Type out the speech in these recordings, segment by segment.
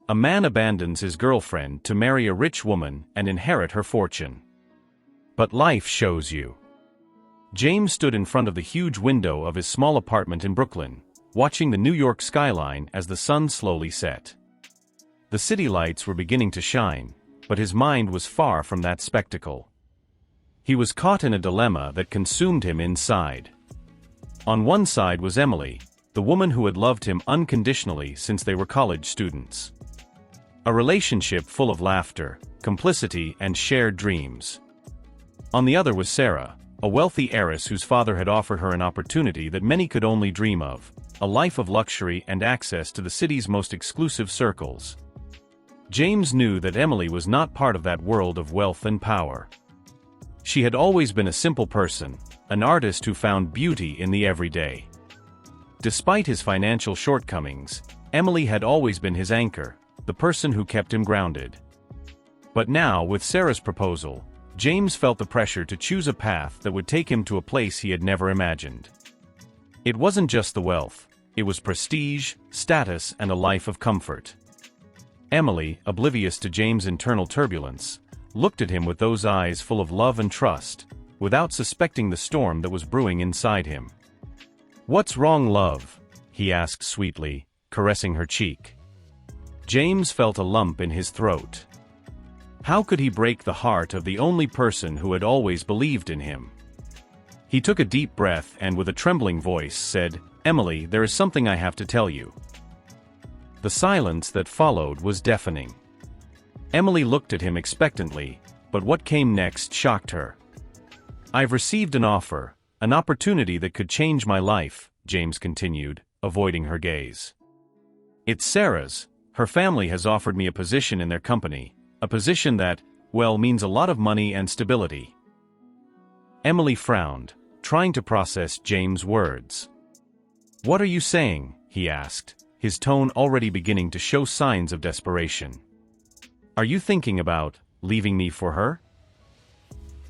A man abandons his girlfriend to marry a rich woman and inherit her fortune. But life shows you. James stood in front of the huge window of his small apartment in Brooklyn, watching the New York skyline as the sun slowly set. The city lights were beginning to shine, but his mind was far from that spectacle. He was caught in a dilemma that consumed him inside. On one side was Emily, the woman who had loved him unconditionally since they were college students. A relationship full of laughter, complicity, and shared dreams. On the other was Sarah, a wealthy heiress whose father had offered her an opportunity that many could only dream of, a life of luxury and access to the city's most exclusive circles. James knew that Emily was not part of that world of wealth and power. She had always been a simple person, an artist who found beauty in the everyday. Despite his financial shortcomings, Emily had always been his anchor, the person who kept him grounded. But now, with Sarah's proposal, James felt the pressure to choose a path that would take him to a place he had never imagined. It wasn't just the wealth, it was prestige, status, and a life of comfort. Emily, oblivious to James' internal turbulence, looked at him with those eyes full of love and trust, without suspecting the storm that was brewing inside him. "What's wrong, love?" he asked sweetly, caressing her cheek. James felt a lump in his throat. How could he break the heart of the only person who had always believed in him? He took a deep breath and with a trembling voice said, "Emily, there is something I have to tell you." The silence that followed was deafening. Emily looked at him expectantly, but what came next shocked her. "I've received an offer, an opportunity that could change my life," James continued, avoiding her gaze. "It's Sarah's. Her family has offered me a position in their company, a position that, well, means a lot of money and stability." Emily frowned, trying to process James' words. "What are you saying?" he asked, his tone already beginning to show signs of desperation. "Are you thinking about leaving me for her?"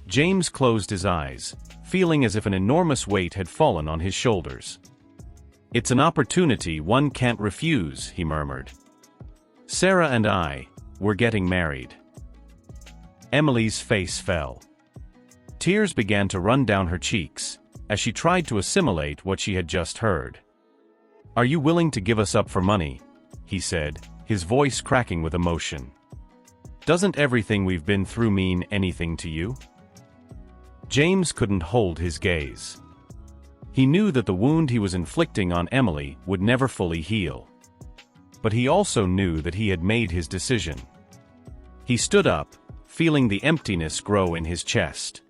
James closed his eyes, feeling as if an enormous weight had fallen on his shoulders. "It's an opportunity one can't refuse," he murmured. "Sarah and I, we're getting married." Emily's face fell. Tears began to run down her cheeks, as she tried to assimilate what she had just heard. "Are you willing to give us up for money?" he said, his voice cracking with emotion. "Doesn't everything we've been through mean anything to you?" James couldn't hold his gaze. He knew that the wound he was inflicting on Emily would never fully heal. But he also knew that he had made his decision. He stood up, feeling the emptiness grow in his chest.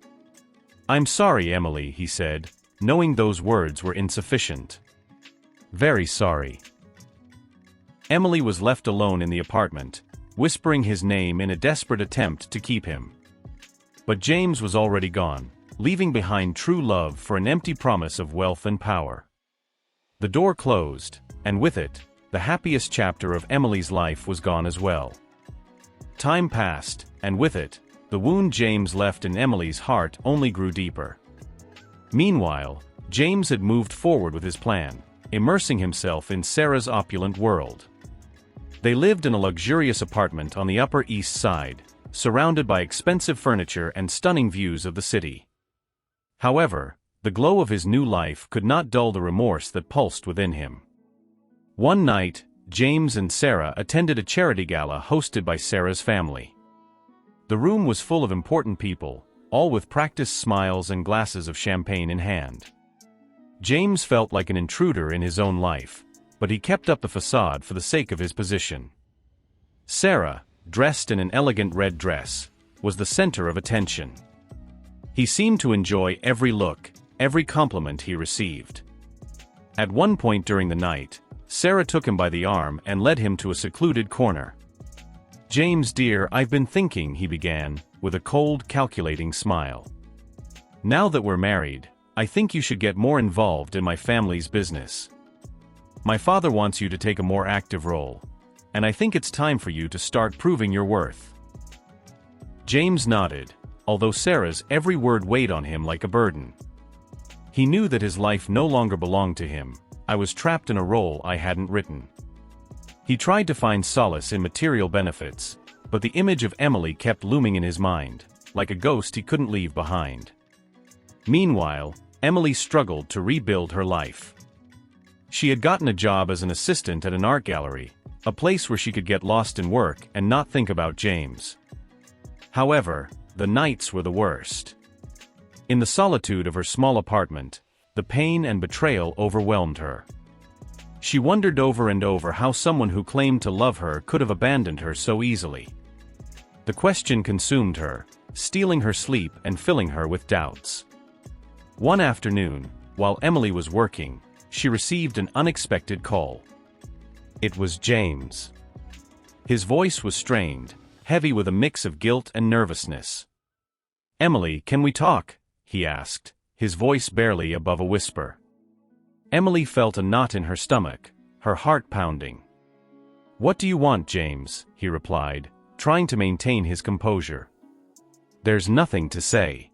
"I'm sorry, Emily," he said, knowing those words were insufficient. "Very sorry." Emily was left alone in the apartment, whispering his name in a desperate attempt to keep him. But James was already gone, leaving behind true love for an empty promise of wealth and power. The door closed, and with it, the happiest chapter of Emily's life was gone as well. Time passed, and with it, the wound James left in Emily's heart only grew deeper. Meanwhile, James had moved forward with his plan, immersing himself in Sarah's opulent world. They lived in a luxurious apartment on the Upper East Side, surrounded by expensive furniture and stunning views of the city. However, the glow of his new life could not dull the remorse that pulsed within him. One night, James and Sarah attended a charity gala hosted by Sarah's family. The room was full of important people, all with practiced smiles and glasses of champagne in hand. James felt like an intruder in his own life, but he kept up the facade for the sake of his position. Sarah, dressed in an elegant red dress, was the center of attention. He seemed to enjoy every look, every compliment he received. At one point during the night, Sarah took him by the arm and led him to a secluded corner. "James dear, I've been thinking," he began, with a cold, calculating smile. "Now that we're married, I think you should get more involved in my family's business. My father wants you to take a more active role, and I think it's time for you to start proving your worth." James nodded, although Sarah's every word weighed on him like a burden. He knew that his life no longer belonged to him. "I was trapped in a role I hadn't written." He tried to find solace in material benefits, but the image of Emily kept looming in his mind, like a ghost he couldn't leave behind. Meanwhile, Emily struggled to rebuild her life. She had gotten a job as an assistant at an art gallery, a place where she could get lost in work and not think about James. However, the nights were the worst. In the solitude of her small apartment, the pain and betrayal overwhelmed her. She wondered over and over how someone who claimed to love her could have abandoned her so easily. The question consumed her, stealing her sleep and filling her with doubts. One afternoon, while Emily was working, she received an unexpected call. It was James. His voice was strained, heavy with a mix of guilt and nervousness. "Emily, can we talk?" he asked, his voice barely above a whisper. Emily felt a knot in her stomach, her heart pounding. "What do you want, James?" he replied, trying to maintain his composure. "There's nothing to say.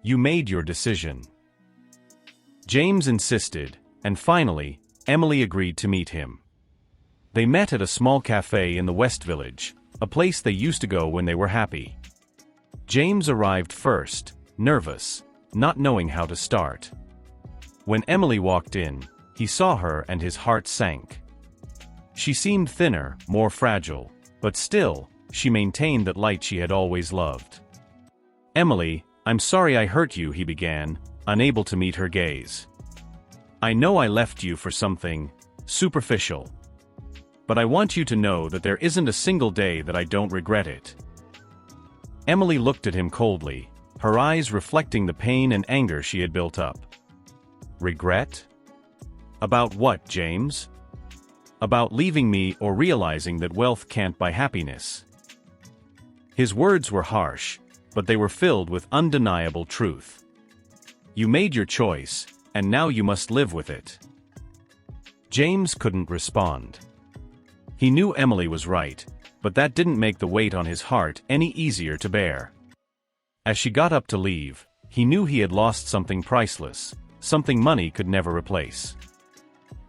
You made your decision." James insisted, and finally, Emily agreed to meet him. They met at a small cafe in the West Village, a place they used to go when they were happy. James arrived first, nervous, not knowing how to start. When Emily walked in, he saw her and his heart sank. She seemed thinner, more fragile, but still, she maintained that light she had always loved. "Emily, I'm sorry I hurt you," he began, unable to meet her gaze. "I know I left you for something superficial. But I want you to know that there isn't a single day that I don't regret it." Emily looked at him coldly, her eyes reflecting the pain and anger she had built up. "Regret? About what, James?" "About leaving me or realizing that wealth can't buy happiness." His words were harsh, but they were filled with undeniable truth. "You made your choice, and now you must live with it." James couldn't respond. He knew Emily was right, but that didn't make the weight on his heart any easier to bear. As she got up to leave, he knew he had lost something priceless, something money could never replace.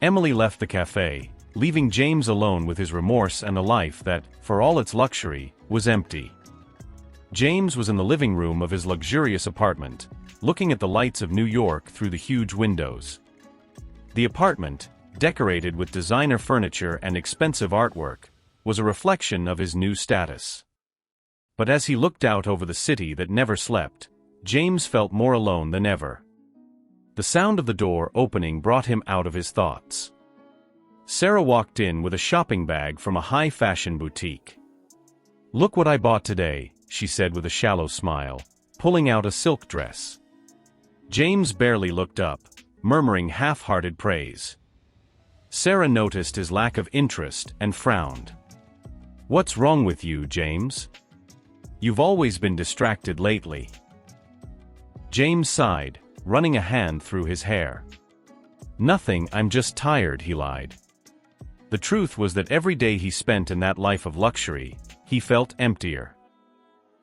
Emily left the cafe, leaving James alone with his remorse and a life that, for all its luxury, was empty. James was in the living room of his luxurious apartment, looking at the lights of New York through the huge windows. The apartment, decorated with designer furniture and expensive artwork, was a reflection of his new status. But as he looked out over the city that never slept, James felt more alone than ever. The sound of the door opening brought him out of his thoughts. Sarah walked in with a shopping bag from a high-fashion boutique. "Look what I bought today," she said with a shallow smile, pulling out a silk dress. James barely looked up, murmuring half-hearted praise. Sarah noticed his lack of interest and frowned. "What's wrong with you, James? You've always been distracted lately." James sighed, running a hand through his hair. "Nothing, I'm just tired," he lied. The truth was that every day he spent in that life of luxury, he felt emptier.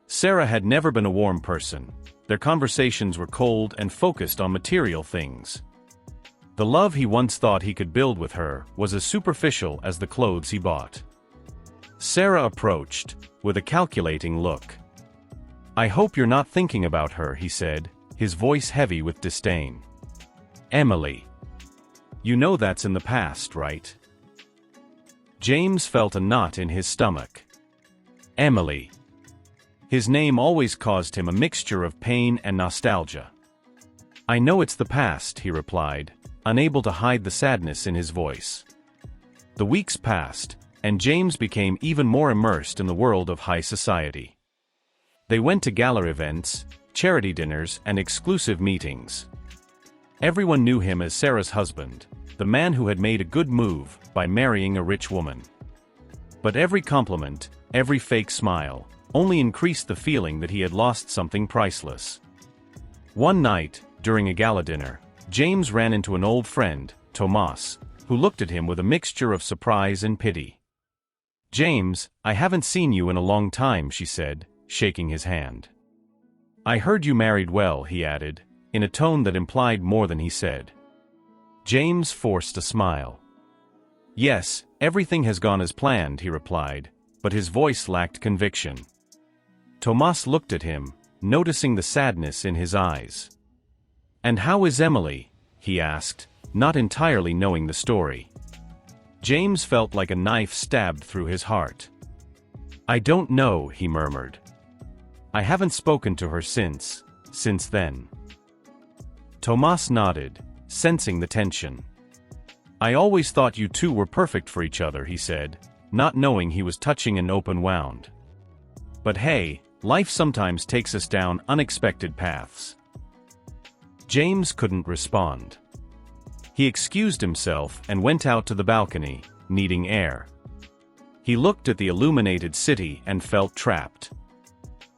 Sarah had never been a warm person. Their conversations were cold and focused on material things. The love he once thought he could build with her was as superficial as the clothes he bought. Sarah approached, with a calculating look. "I hope you're not thinking about her," he said, his voice heavy with disdain. "Emily. You know that's in the past, right?" James felt a knot in his stomach. Emily. His name always caused him a mixture of pain and nostalgia. "I know it's the past," he replied, unable to hide the sadness in his voice. The weeks passed, and James became even more immersed in the world of high society. They went to gala events, charity dinners, and exclusive meetings. Everyone knew him as Sarah's husband, the man who had made a good move by marrying a rich woman. But every compliment, every fake smile, only increased the feeling that he had lost something priceless. One night, during a gala dinner, James ran into an old friend, Tomas, who looked at him with a mixture of surprise and pity. "James, I haven't seen you in a long time," she said, shaking his hand. "I heard you married well," he added, in a tone that implied more than he said. James forced a smile. "Yes, Everything has gone as planned, he replied, but his voice lacked conviction. Tomas looked at him, noticing the sadness in his eyes. "And how is Emily?" he asked, not entirely knowing the story. James felt like a knife stabbed through his heart. "I don't know," he murmured. "I haven't spoken to her since then." Tomas nodded, sensing the tension. "I always thought you two were perfect for each other," he said, not knowing he was touching an open wound. "But hey, life sometimes takes us down unexpected paths." James couldn't respond. He excused himself and went out to the balcony, needing air. He looked at the illuminated city and felt trapped.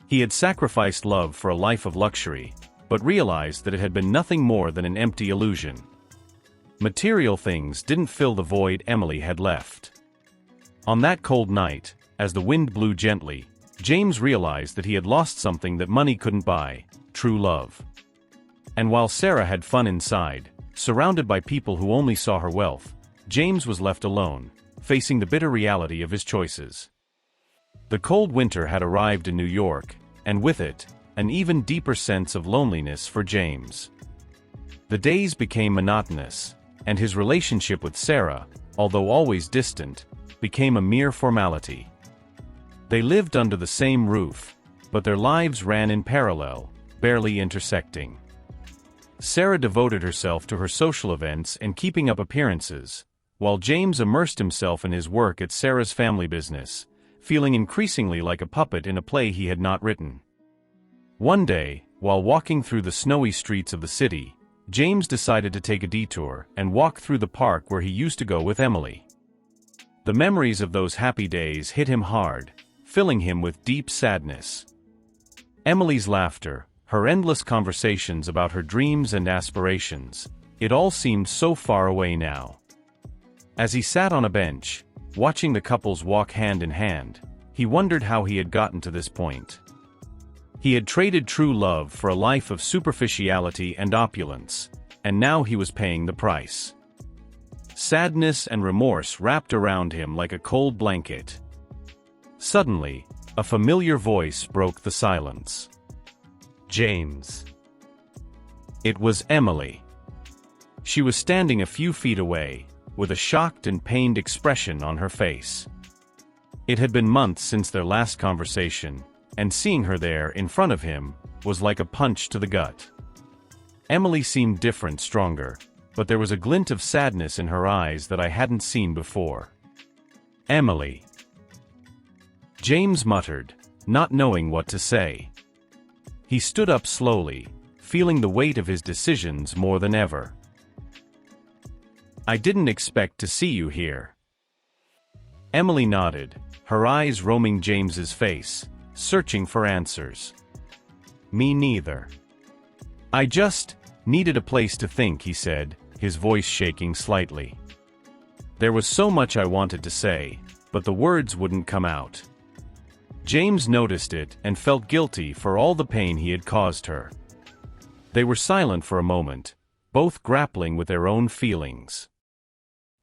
He had sacrificed love for a life of luxury, but realized that it had been nothing more than an empty illusion. Material things didn't fill the void Emily had left. On that cold night, as the wind blew gently, James realized that he had lost something that money couldn't buy: true love. And while Sarah had fun inside, surrounded by people who only saw her wealth, James was left alone, facing the bitter reality of his choices. The cold winter had arrived in New York, and with it, an even deeper sense of loneliness for James. The days became monotonous, and his relationship with Sarah, although always distant, became a mere formality. They lived under the same roof, but their lives ran in parallel, barely intersecting. Sarah devoted herself to her social events and keeping up appearances, while James immersed himself in his work at Sarah's family business, feeling increasingly like a puppet in a play he had not written. One day, while walking through the snowy streets of the city, James decided to take a detour and walk through the park where he used to go with Emily. The memories of those happy days hit him hard, filling him with deep sadness. Emily's laughter, her endless conversations about her dreams and aspirations, it all seemed so far away now. As he sat on a bench, watching the couples walk hand in hand, he wondered how he had gotten to this point. He had traded true love for a life of superficiality and opulence, and now he was paying the price. Sadness and remorse wrapped around him like a cold blanket. Suddenly, a familiar voice broke the silence. "James." It was Emily. She was standing a few feet away, with a shocked and pained expression on her face. It had been months since their last conversation, and seeing her there in front of him was like a punch to the gut. Emily seemed different, stronger, but there was a glint of sadness in her eyes that I hadn't seen before. "Emily." James muttered, not knowing what to say. He stood up slowly, feeling the weight of his decisions more than ever. "I didn't expect to see you here." Emily nodded, her eyes roaming James's face, searching for answers. "Me neither. I just needed a place to think," he said, his voice shaking slightly. "There was so much I wanted to say, but the words wouldn't come out." James noticed it and felt guilty for all the pain he had caused her. They were silent for a moment, both grappling with their own feelings.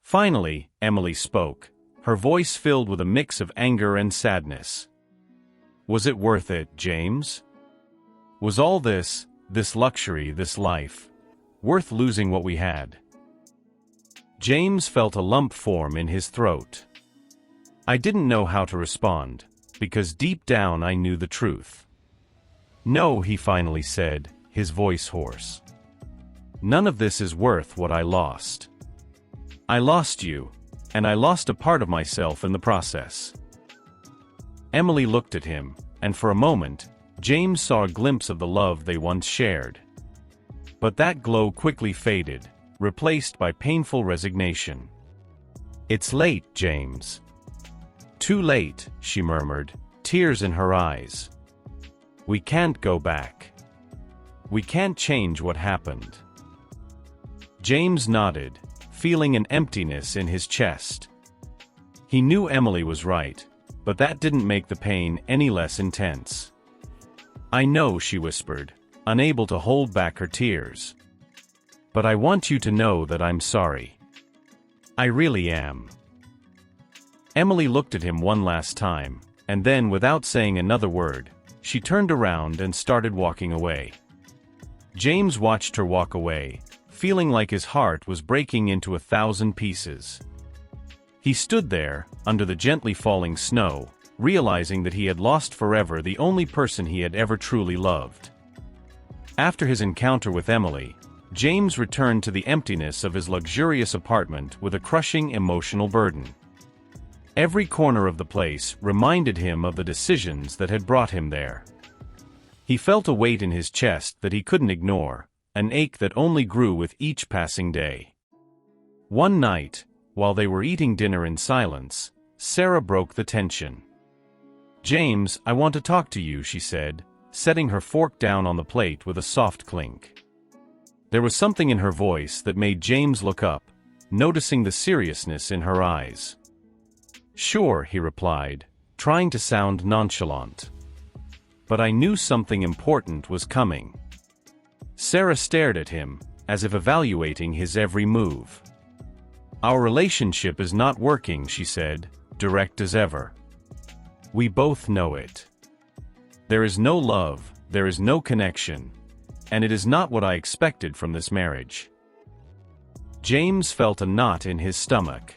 Finally, Emily spoke, her voice filled with a mix of anger and sadness. "Was it worth it, James? Was all this luxury, this life, worth losing what we had?" James felt a lump form in his throat. I didn't know how to respond, because deep down I knew the truth. "No," he finally said, his voice hoarse. "None of this is worth what I lost. I lost you, and I lost a part of myself in the process." Emily looked at him, and for a moment, James saw a glimpse of the love they once shared. But that glow quickly faded, replaced by painful resignation. "It's late, James." "Too late," she murmured, tears in her eyes. "We can't go back. We can't change what happened." James nodded, feeling an emptiness in his chest. He knew Emily was right, but that didn't make the pain any less intense. "I know," she whispered, unable to hold back her tears. "But I want you to know that I'm sorry. I really am." Emily looked at him one last time, and then, without saying another word, she turned around and started walking away. James watched her walk away, feeling like his heart was breaking into 1,000 pieces. He stood there, under the gently falling snow, realizing that he had lost forever the only person he had ever truly loved. After his encounter with Emily, James returned to the emptiness of his luxurious apartment with a crushing emotional burden. Every corner of the place reminded him of the decisions that had brought him there. He felt a weight in his chest that he couldn't ignore, an ache that only grew with each passing day. One night, while they were eating dinner in silence, Sarah broke the tension. "James, I want to talk to you," she said, setting her fork down on the plate with a soft clink. There was something in her voice that made James look up, noticing the seriousness in her eyes. "Sure," he replied, trying to sound nonchalant. "But I knew something important was coming." Sarah stared at him, as if evaluating his every move. "Our relationship is not working," she said, direct as ever. "We both know it. There is no love, there is no connection, and it is not what I expected from this marriage." James felt a knot in his stomach.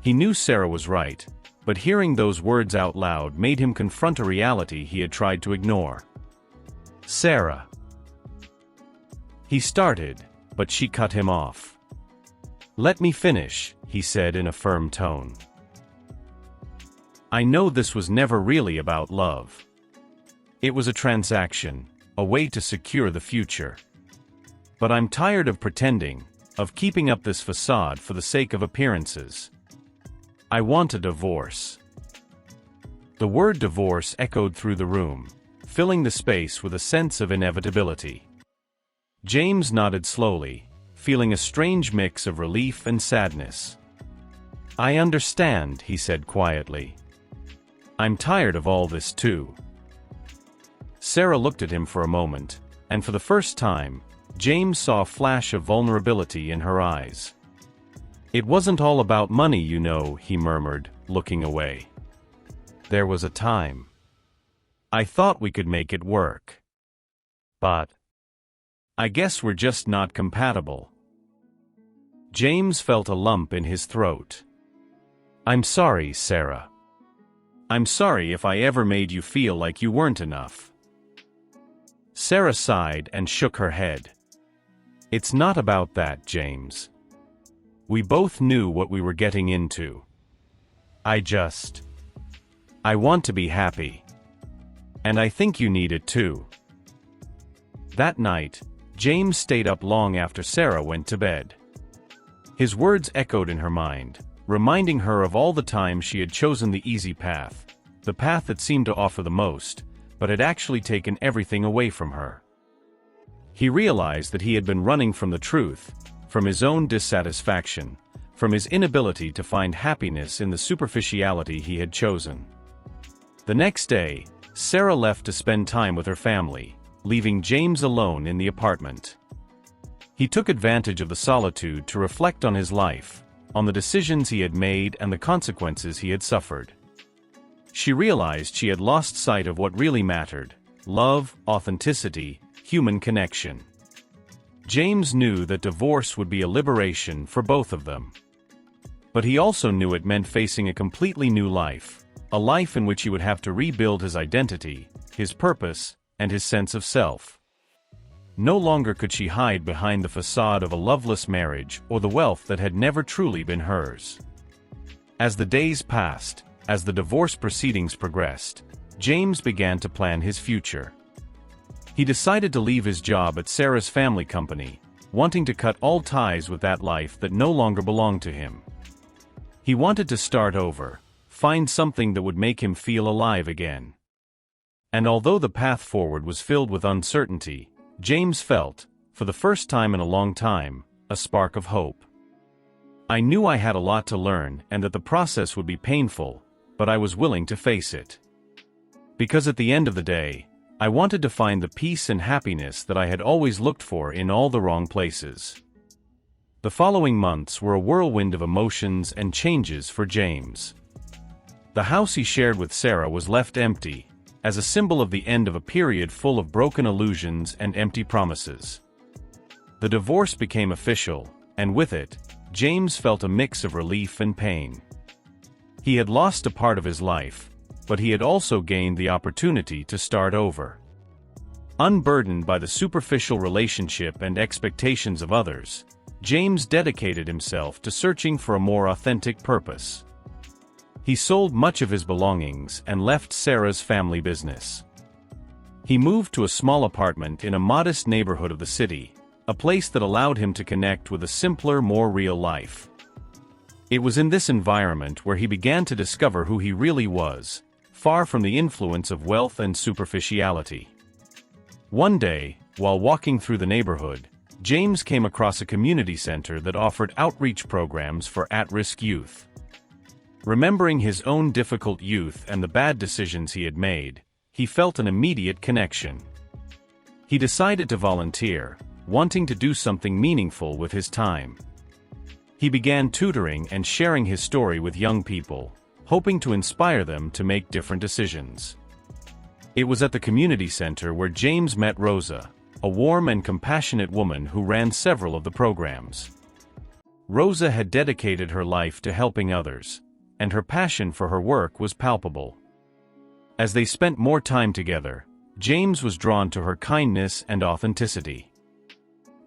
He knew Sarah was right, but hearing those words out loud made him confront a reality he had tried to ignore. "Sarah." He started, but she cut him off. "Let me finish," he said in a firm tone. "I know this was never really about love. It was a transaction, a way to secure the future. But I'm tired of pretending, of keeping up this facade for the sake of appearances. I want a divorce." The word divorce echoed through the room, filling the space with a sense of inevitability. James nodded slowly, feeling a strange mix of relief and sadness. "I understand," he said quietly. "I'm tired of all this too." Sarah looked at him for a moment, and for the first time, James saw a flash of vulnerability in her eyes. "It wasn't all about money, you know," he murmured, looking away. "There was a time. I thought we could make it work. But I guess we're just not compatible." James felt a lump in his throat. "I'm sorry, Sarah. I'm sorry if I ever made you feel like you weren't enough." Sarah sighed and shook her head. "It's not about that, James. We both knew what we were getting into. I want to be happy. And I think you need it too." That night, James stayed up long after Sarah went to bed. His words echoed in her mind, reminding her of all the times she had chosen the easy path, the path that seemed to offer the most, but had actually taken everything away from her. He realized that he had been running from the truth, from his own dissatisfaction, from his inability to find happiness in the superficiality he had chosen. The next day, Sarah left to spend time with her family, leaving James alone in the apartment. He took advantage of the solitude to reflect on his life, on the decisions he had made and the consequences he had suffered. She realized she had lost sight of what really mattered: love, authenticity, human connection. James knew that divorce would be a liberation for both of them. But he also knew it meant facing a completely new life, a life in which he would have to rebuild his identity, his purpose, and his sense of self. No longer could she hide behind the facade of a loveless marriage or the wealth that had never truly been hers. As the days passed, as the divorce proceedings progressed, James began to plan his future. He decided to leave his job at Sarah's family company, wanting to cut all ties with that life that no longer belonged to him. He wanted to start over, find something that would make him feel alive again. And although the path forward was filled with uncertainty, James felt, for the first time in a long time, a spark of hope. "I knew I had a lot to learn and that the process would be painful, but I was willing to face it. Because at the end of the day, I wanted to find the peace and happiness that I had always looked for in all the wrong places." The following months were a whirlwind of emotions and changes for James. The house he shared with Sarah was left empty, as a symbol of the end of a period full of broken illusions and empty promises. The divorce became official, and with it, James felt a mix of relief and pain. He had lost a part of his life, but he had also gained the opportunity to start over. Unburdened by the superficial relationship and expectations of others, James dedicated himself to searching for a more authentic purpose. He sold much of his belongings and left Sarah's family business. He moved to a small apartment in a modest neighborhood of the city, a place that allowed him to connect with a simpler, more real life. It was in this environment where he began to discover who he really was, far from the influence of wealth and superficiality. One day, while walking through the neighborhood, James came across a community center that offered outreach programs for at-risk youth. Remembering his own difficult youth and the bad decisions he had made, he felt an immediate connection. He decided to volunteer, wanting to do something meaningful with his time. He began tutoring and sharing his story with young people, hoping to inspire them to make different decisions. It was at the community center where James met Rosa, a warm and compassionate woman who ran several of the programs. Rosa had dedicated her life to helping others, and her passion for her work was palpable. As they spent more time together, James was drawn to her kindness and authenticity.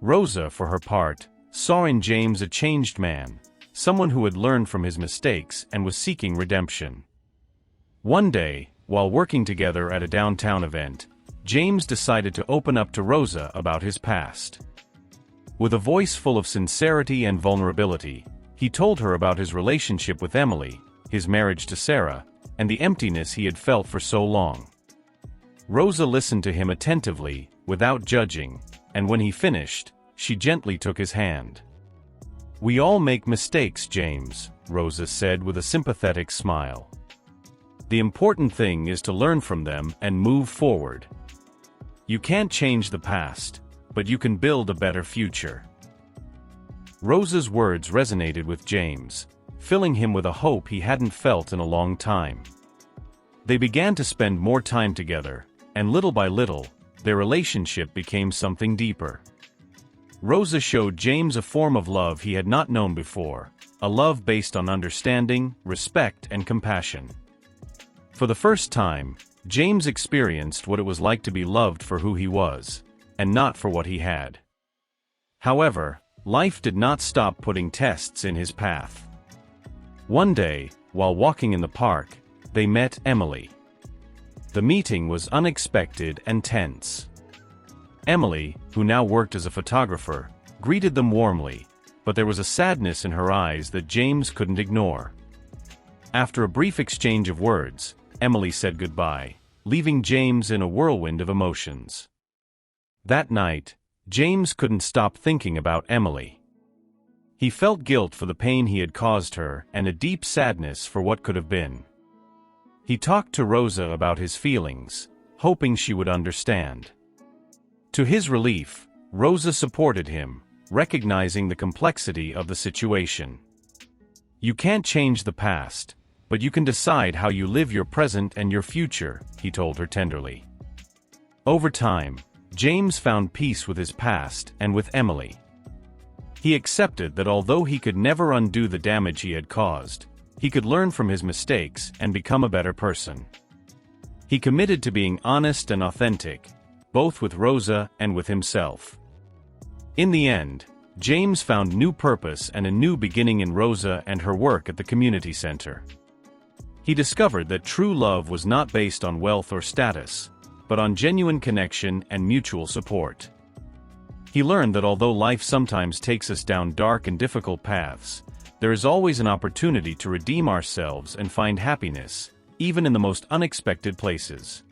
Rosa, for her part, saw in James a changed man, someone who had learned from his mistakes and was seeking redemption. One day, while working together at a downtown event, James decided to open up to Rosa about his past. With a voice full of sincerity and vulnerability, he told her about his relationship with Emily, his marriage to Sarah, and the emptiness he had felt for so long. Rosa listened to him attentively, without judging, and when he finished, she gently took his hand. "We all make mistakes, James," Rosa said with a sympathetic smile. "The important thing is to learn from them and move forward. You can't change the past, but you can build a better future." Rosa's words resonated with James, filling him with a hope he hadn't felt in a long time. They began to spend more time together, and little by little, their relationship became something deeper. Rosa showed James a form of love he had not known before, a love based on understanding, respect, and compassion. For the first time, James experienced what it was like to be loved for who he was, and not for what he had. However, life did not stop putting tests in his path. One day, while walking in the park, they met Emily. The meeting was unexpected and tense. Emily, who now worked as a photographer, greeted them warmly, but there was a sadness in her eyes that James couldn't ignore. After a brief exchange of words, Emily said goodbye, leaving James in a whirlwind of emotions. That night, James couldn't stop thinking about Emily. He felt guilt for the pain he had caused her and a deep sadness for what could have been. He talked to Rosa about his feelings, hoping she would understand. To his relief, Rosa supported him, recognizing the complexity of the situation. "You can't change the past, but you can decide how you live your present and your future," he told her tenderly. Over time, James found peace with his past and with Emily. He accepted that although he could never undo the damage he had caused, he could learn from his mistakes and become a better person. He committed to being honest and authentic, both with Rosa and with himself. In the end, James found new purpose and a new beginning in Rosa and her work at the community center. He discovered that true love was not based on wealth or status, but on genuine connection and mutual support. He learned that although life sometimes takes us down dark and difficult paths, there is always an opportunity to redeem ourselves and find happiness, even in the most unexpected places.